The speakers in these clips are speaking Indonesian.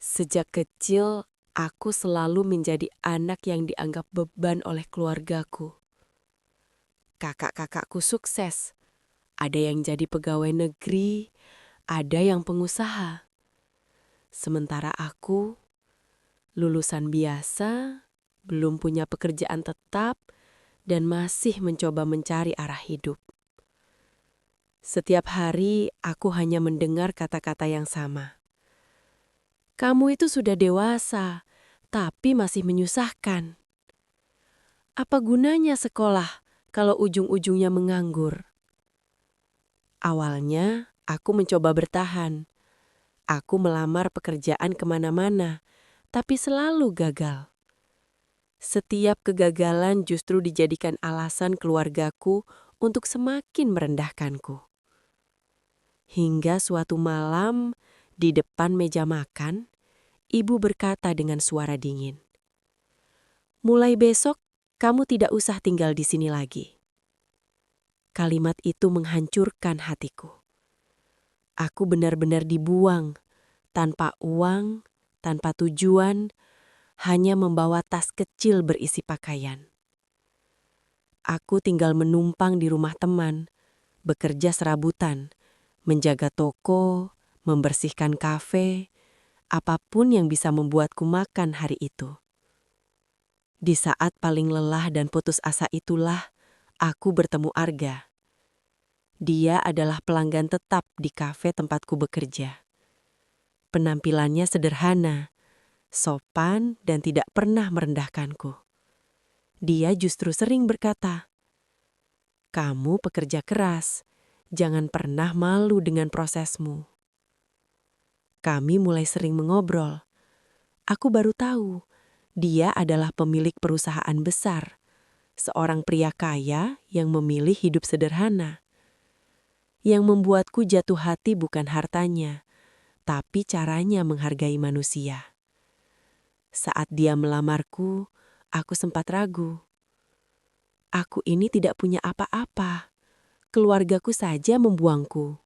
Sejak kecil, aku selalu menjadi anak yang dianggap beban oleh keluargaku. Kakak-kakakku sukses, ada yang jadi pegawai negeri, ada yang pengusaha. Sementara aku, lulusan biasa, belum punya pekerjaan tetap, dan masih mencoba mencari arah hidup. Setiap hari, aku hanya mendengar kata-kata yang sama. Kamu itu sudah dewasa, tapi masih menyusahkan. Apa gunanya sekolah kalau ujung-ujungnya menganggur? Awalnya, aku mencoba bertahan. Aku melamar pekerjaan kemana-mana, tapi selalu gagal. Setiap kegagalan justru dijadikan alasan keluargaku untuk semakin merendahkanku. Hingga suatu malam, di depan meja makan, ibu berkata dengan suara dingin, "Mulai besok, kamu tidak usah tinggal di sini lagi." Kalimat itu menghancurkan hatiku. Aku benar-benar dibuang, tanpa uang, tanpa tujuan, hanya membawa tas kecil berisi pakaian. Aku tinggal menumpang di rumah teman, bekerja serabutan, menjaga toko, membersihkan kafe, apapun yang bisa membuatku makan hari itu. Di saat paling lelah dan putus asa itulah, aku bertemu Arga. Dia adalah pelanggan tetap di kafe tempatku bekerja. Penampilannya sederhana, sopan, dan tidak pernah merendahkanku. Dia justru sering berkata, "Kamu pekerja keras, jangan pernah malu dengan prosesmu." Kami mulai sering mengobrol. Aku baru tahu, dia adalah pemilik perusahaan besar, seorang pria kaya yang memilih hidup sederhana. Yang membuatku jatuh hati bukan hartanya, tapi caranya menghargai manusia. Saat dia melamarku, aku sempat ragu. Aku ini tidak punya apa-apa. Keluargaku saja membuangku.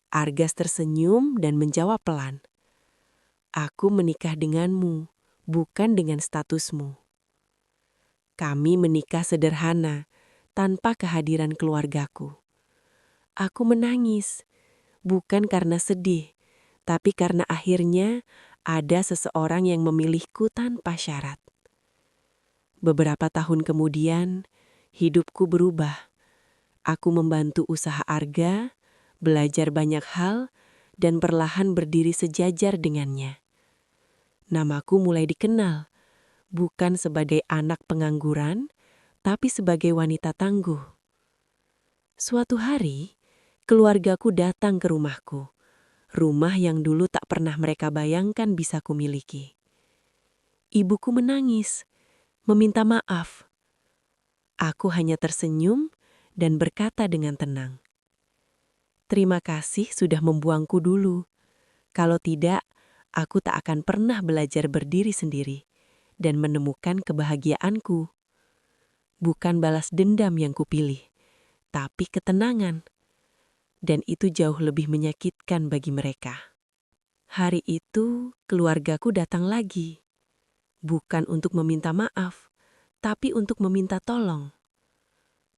Argas tersenyum dan menjawab pelan. Aku menikah denganmu, bukan dengan statusmu. Kami menikah sederhana, tanpa kehadiran keluargaku. Aku menangis, bukan karena sedih, tapi karena akhirnya ada seseorang yang memilihku tanpa syarat. Beberapa tahun kemudian, hidupku berubah. Aku membantu usaha Arga, belajar banyak hal, dan perlahan berdiri sejajar dengannya. Namaku mulai dikenal, bukan sebagai anak pengangguran, tapi sebagai wanita tangguh. Suatu hari, keluargaku datang ke rumahku, rumah yang dulu tak pernah mereka bayangkan bisa kumiliki. Ibuku menangis, meminta maaf. Aku hanya tersenyum dan berkata dengan tenang, "Terima kasih sudah membuangku dulu. Kalau tidak, aku tak akan pernah belajar berdiri sendiri dan menemukan kebahagiaanku. Bukan balas dendam yang kupilih, tapi ketenangan. Dan itu jauh lebih menyakitkan bagi mereka." Hari itu, keluargaku datang lagi. Bukan untuk meminta maaf, tapi untuk meminta tolong.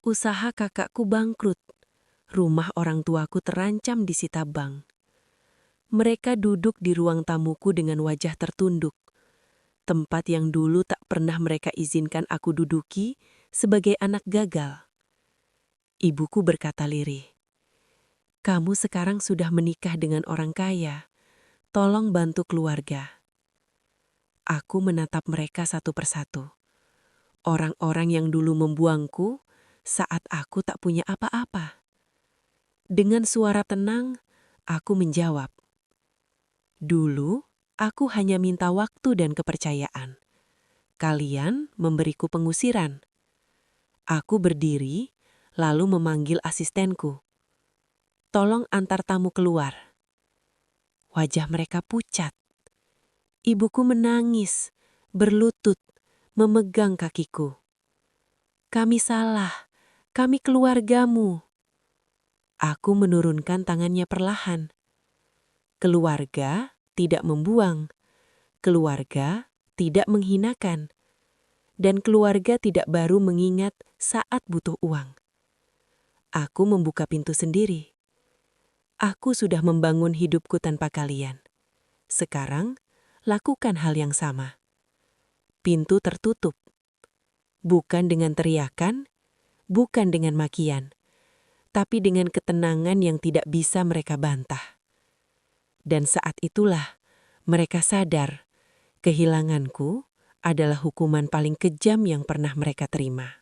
Usaha kakakku bangkrut. Rumah orang tuaku terancam disita bank. Mereka duduk di ruang tamuku dengan wajah tertunduk. Tempat yang dulu tak pernah mereka izinkan aku duduki sebagai anak gagal. Ibuku berkata lirih, "Kamu sekarang sudah menikah dengan orang kaya. Tolong bantu keluarga." Aku menatap mereka satu persatu. Orang-orang yang dulu membuangku saat aku tak punya apa-apa. Dengan suara tenang, aku menjawab, "Dulu, aku hanya minta waktu dan kepercayaan. Kalian memberiku pengusiran." Aku berdiri, lalu memanggil asistenku, "Tolong antar tamu keluar." Wajah mereka pucat. Ibuku menangis, berlutut, memegang kakiku. "Kami salah, kami keluargamu." Aku menurunkan tangannya perlahan. Keluarga tidak membuang, keluarga tidak menghinakan, dan keluarga tidak baru mengingat saat butuh uang. Aku membuka pintu sendiri. Aku sudah membangun hidupku tanpa kalian. Sekarang, lakukan hal yang sama. Pintu tertutup. Bukan dengan teriakan, bukan dengan makian, tapi dengan ketenangan yang tidak bisa mereka bantah. Dan saat itulah mereka sadar, kehilanganku adalah hukuman paling kejam yang pernah mereka terima.